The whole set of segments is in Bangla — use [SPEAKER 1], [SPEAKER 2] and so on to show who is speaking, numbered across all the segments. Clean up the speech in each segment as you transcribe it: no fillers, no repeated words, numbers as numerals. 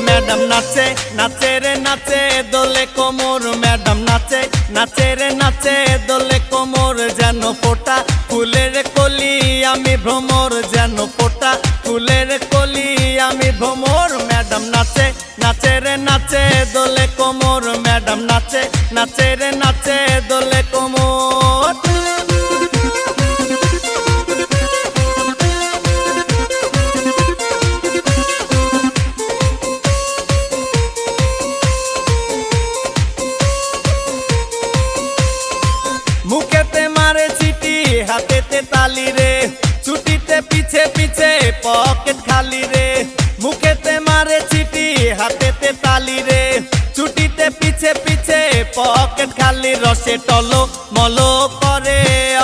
[SPEAKER 1] ম্যাডাম নাচে নাচে রে নাচে দোলে কোমর, ম্যাডাম নাচে নাচে রে নাচে দোলে কোমর, যেন ফোটা ফুলের কলি আমি ভ্রমর, যেন ফোটা ফুলের কলি আমি ভ্রমর। ম্যাডাম নাচে নাচে রে নাচে দোলে কোমর, ম্যাডাম নাচে নাচে রে নাচে দোলে কোমর। মুখেতে মারে চিঠি হাতেতে তালি রে, ছুটিতে পিছে পিছে পকেট খালি রে। মুখেতে মারে চিঠি হাতেতে তালি রে, ছুটিতে পিছে পিছে পকেট খালি। রসে টলো মলো করে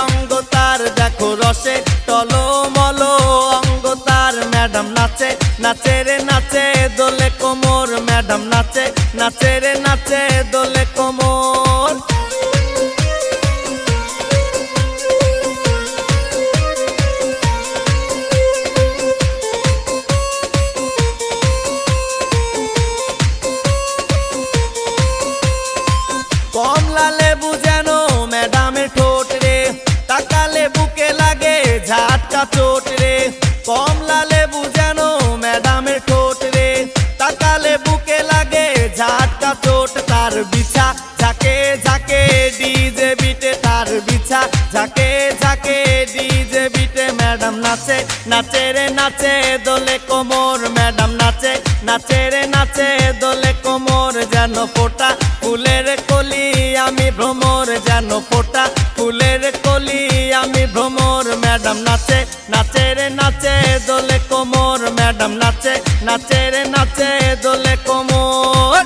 [SPEAKER 1] অঙ্গ তার, দেখো রসে টলো মলো অঙ্গ তার। ম্যাডাম নাচে নাচে রে নাচে দোলে কোমর, ম্যাডাম নাচে নাচে রে নাচে দোলে কোমর। কমলা লেবু যেন ম্যাডামের ঠোঁট রে, তাকালে বুকে লাগে ঝাটকা চোট রে। কমলা লেবু যেন ম্যাডামের ঠোঁট রে, তাকালে বুকে লাগে ঝাটকা চোট। তার বিছা ঝাঁকে ঝাঁকে ডিজে বিটে, তার বিছা ঝাঁকে ঝাঁকে ডিজে বিটে। ম্যাডাম নাচে নাচে রে নাচে দোলে কোমর, ম্যাডাম নাচে নাচে রে নাচে দোলে কোমর, যেন ফোটা ফুলের কলি আমি ভ্রমর, যেন ফোটা ফুলের কলি আমি ভ্রমর। ম্যাডাম নাচে নাচে রে নাচে দোলে কোমর, ম্যাডাম নাচে নাচে রে নাচে দোলে কোমর।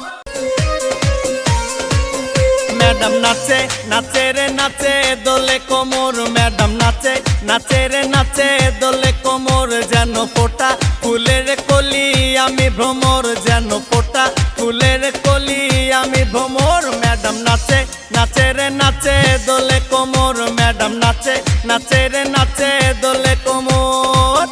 [SPEAKER 1] ম্যাডাম নাচে নাচে রে নাচে দোলে কোমর, ম্যাডাম নাচে নাচে রে নাচে দোলে কোমর, যেন ফোটা ফুলের কলি আমি ভ্রমর, যেন ফোটা ফুলের কলি আমি ভ্রমর। ম্যাডাম নাচে নাচে রে নাচে দোলে কোমর, ম্যাডাম নাচে নাচে রে নাচে দোলে কোমর।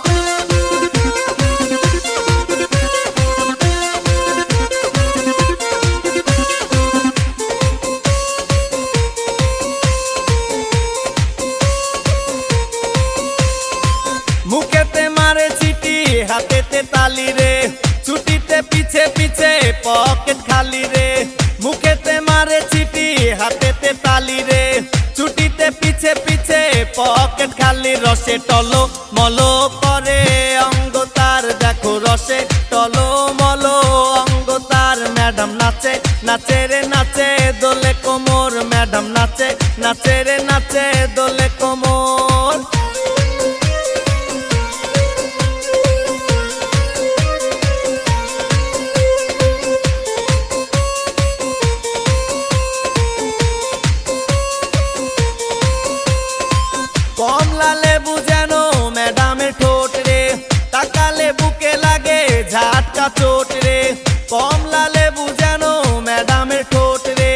[SPEAKER 1] মুখেতে মারে চিঠি হাতেতে তালি রে, ছুটিতে পিছে পিছে পকেট খালি রে। মুখেতে মারে চিঠি হাতেতে তালি রে, ছুটিতে পিছে পিছে পকেট খালি। রসে টলো মলো করে অঙ্গ তার, দেখো রসে টলো মলো অঙ্গ তার। ম্যাডাম নাচে নাচে রে নাচে দোলে কোমর, ম্যাডাম নাচে নাচে রে নাচে দোলে কোমর। কমলা লেবু যেন ম্যাডামের ঠোঁট রে, তাকালে বুকে লাগে ঝাটকা চোট রে। কমলা লেবু যেন ম্যাডামের ঠোঁট রে,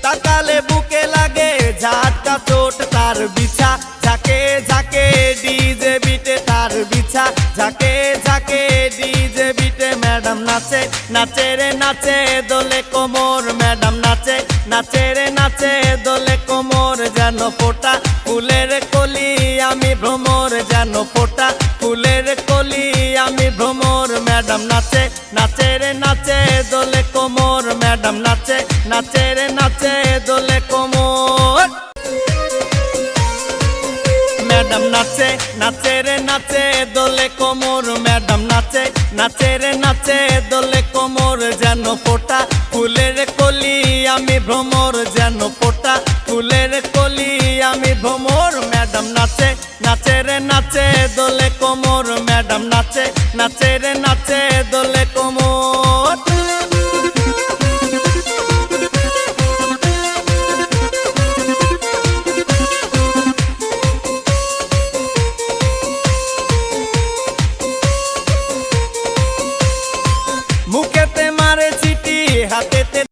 [SPEAKER 1] তাকালে বুকে লাগে ঝাটকা চোট। তার বিছা ঝাঁকে ঝাঁকে ডিজে বিটে, তার বিছা ঝাঁকে ঝাঁকে ডিজে বিটে। ম্যাডাম নাচে নাচে রে নাচে দোলে কোমর, ম্যাডাম নাচে নাচে রে নাচে দোলে কোমর, যেন ফোটা ফুলের কলি আমি ভ্রমর, যেন ফোটা ফুলের কলি আমি ভ্রমর। ম্যাডাম নাচে নাচে রে নাচে দোলে কোমর, ম্যাডাম নাচে নাচে রে নাচে দোলে কোমর। ম্যাডাম নাচে নাচে রে নাচে দোলে কোমর, ম্যাডাম নাচে নাচে রে নাচে দোলে কোমর, যেন ফোটা ফুলের কলি আমি ভ্রমর, যেন ফোটা ফুলের কলি আমি ভ্রমর। ম্যাডাম নাচে নাচে রে নাচে দোলে কোমর, ম্যাডাম নাচে নাচে রে নাচে